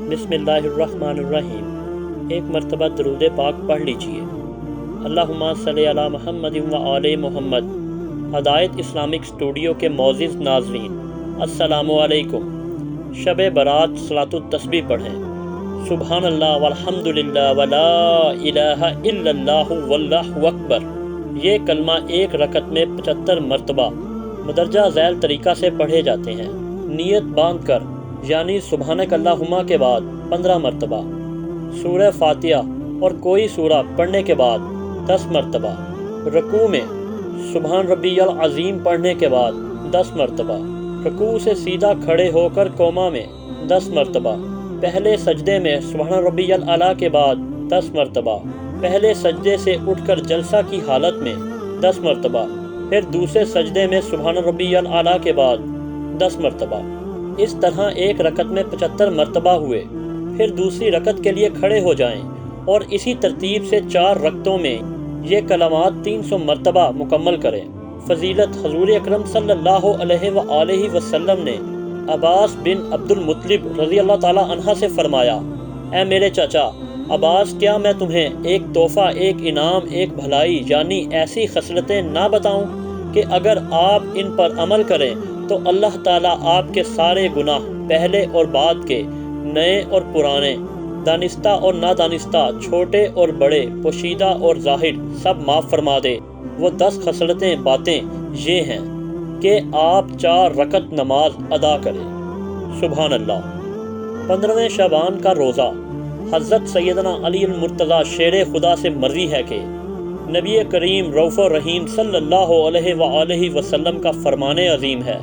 بسم اللہ الرحمن الرحیم۔ ایک مرتبہ درود پاک پڑھ لیجئے۔ اللہم صلی علی محمد و آل محمد۔ ہدایت اسلامک اسٹوڈیو کے معزز ناظرین، السلام علیکم۔ شب برات صلاۃ التسبیح پڑھیں۔ سبحان اللہ والحمد للہ ولا الہ الا اللہ واللہ اکبر۔ یہ کلمہ ایک رکعت میں 75 مرتبہ مدرجہ ذیل طریقہ سے پڑھے جاتے ہیں۔ نیت باندھ کر، یعنی سبحانک اللہم کے بعد 15 مرتبہ، سورہ فاتحہ اور کوئی سورہ پڑھنے کے بعد 10 مرتبہ، رکوع میں سبحان ربی العظیم پڑھنے کے بعد 10 مرتبہ، رکوع سے سیدھا کھڑے ہو کر قوما میں 10 مرتبہ، پہلے سجدے میں سبحان ربی الاعلیٰ کے بعد 10 مرتبہ، پہلے سجدے سے اٹھ کر جلسہ کی حالت میں 10 مرتبہ، پھر دوسرے سجدے میں سبحان ربی الاعلیٰ کے بعد 10 مرتبہ۔ اس طرح ایک رکعت میں 75 مرتبہ ہوئے۔ پھر دوسری رکعت کے لیے کھڑے ہو جائیں اور اسی ترتیب سے 4 رکعتوں میں یہ کلمات 300 مرتبہ مکمل کریں۔ فضیلت حضور اکرم صلی اللہ علیہ وآلہ وسلم نے عباس بن عبد المطلب رضی اللہ تعالی عنہ سے فرمایا، اے میرے چچا عباس، کیا میں تمہیں ایک تحفہ، ایک انعام، ایک بھلائی یعنی ایسی خصلتیں نہ بتاؤں کہ اگر آپ ان پر عمل کریں تو اللہ تعالیٰ آپ کے سارے گناہ، پہلے اور بعد کے، نئے اور پرانے، دانستہ اور نادانستہ، چھوٹے اور بڑے، پوشیدہ اور ظاہر، سب معاف فرما دے۔ وہ 10 خصلتیں، باتیں یہ ہیں کہ آپ 4 رکعت نماز ادا کریں۔ سبحان اللہ۔ 15ویں شعبان کا روزہ۔ حضرت سیدنا علی المرتضیٰ شیر خدا سے مروی ہے کہ نبی کریم رؤوف الرحیم صلی اللہ علیہ وآلہ وسلم کا فرمان عظیم ہے،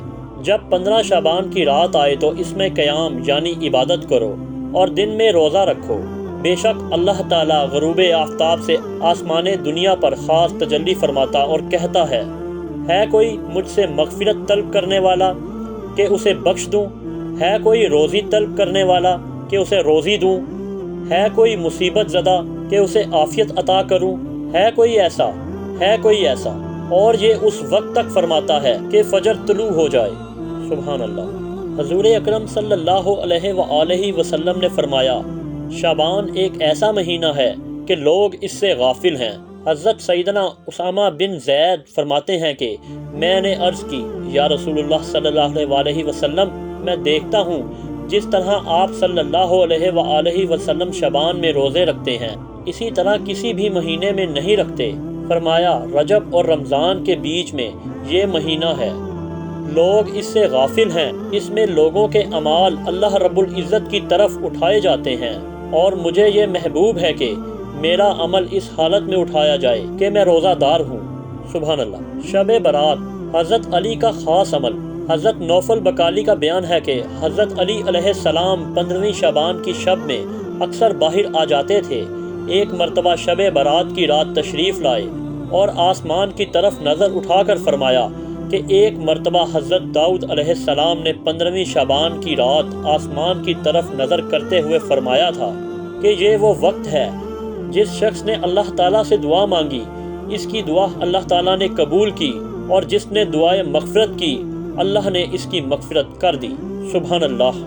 جب 15 شعبان کی رات آئے تو اس میں قیام یعنی عبادت کرو اور دن میں روزہ رکھو۔ بے شک اللہ تعالیٰ غروب آفتاب سے آسمان دنیا پر خاص تجلی فرماتا اور کہتا ہے کوئی مجھ سے مغفرت طلب کرنے والا کہ اسے بخش دوں؟ ہے کوئی روزی طلب کرنے والا کہ اسے روزی دوں؟ ہے کوئی مصیبت زدہ کہ اسے عافیت عطا کروں؟ ہے کوئی ایسا؟ ہے کوئی ایسا؟ اور یہ اس وقت تک فرماتا ہے کہ فجر طلوع ہو جائے۔ سبحان اللہ۔ حضور اکرم صلی اللہ علیہ وآلہ وسلم نے فرمایا، شعبان ایک ایسا مہینہ ہے کہ لوگ اس سے غافل ہیں۔ حضرت سیدنا اسامہ بن زید فرماتے ہیں کہ میں نے عرض کی، یا رسول اللہ صلی اللہ علیہ وآلہ وسلم، میں دیکھتا ہوں جس طرح آپ صلی اللہ علیہ وآلہ وسلم شعبان میں روزے رکھتے ہیں، اسی طرح کسی بھی مہینے میں نہیں رکھتے۔ فرمایا رجب اور رمضان کے بیچ میں یہ مہینہ ہے، لوگ اس سے غافل ہیں۔ اس میں لوگوں کے اعمال اللہ رب العزت کی طرف اٹھائے جاتے ہیں، اور مجھے یہ محبوب ہے کہ میرا عمل اس حالت میں اٹھایا جائے کہ میں روزہ دار ہوں۔ سبحان اللہ۔ شب برات۔ حضرت علی کا خاص عمل۔ حضرت نوفل بقالی کا بیان ہے کہ حضرت علی علیہ السلام 15ویں شعبان کی شب میں اکثر باہر آ جاتے تھے۔ ایک مرتبہ شب برات کی رات تشریف لائے اور آسمان کی طرف نظر اٹھا کر فرمایا کہ ایک مرتبہ حضرت داؤد علیہ السلام نے 15ویں شعبان کی رات آسمان کی طرف نظر کرتے ہوئے فرمایا تھا کہ یہ وہ وقت ہے جس شخص نے اللہ تعالیٰ سے دعا مانگی، اس کی دعا اللہ تعالیٰ نے قبول کی، اور جس نے دعائے مغفرت کی، اللہ نے اس کی مغفرت کر دی۔ سبحان اللہ۔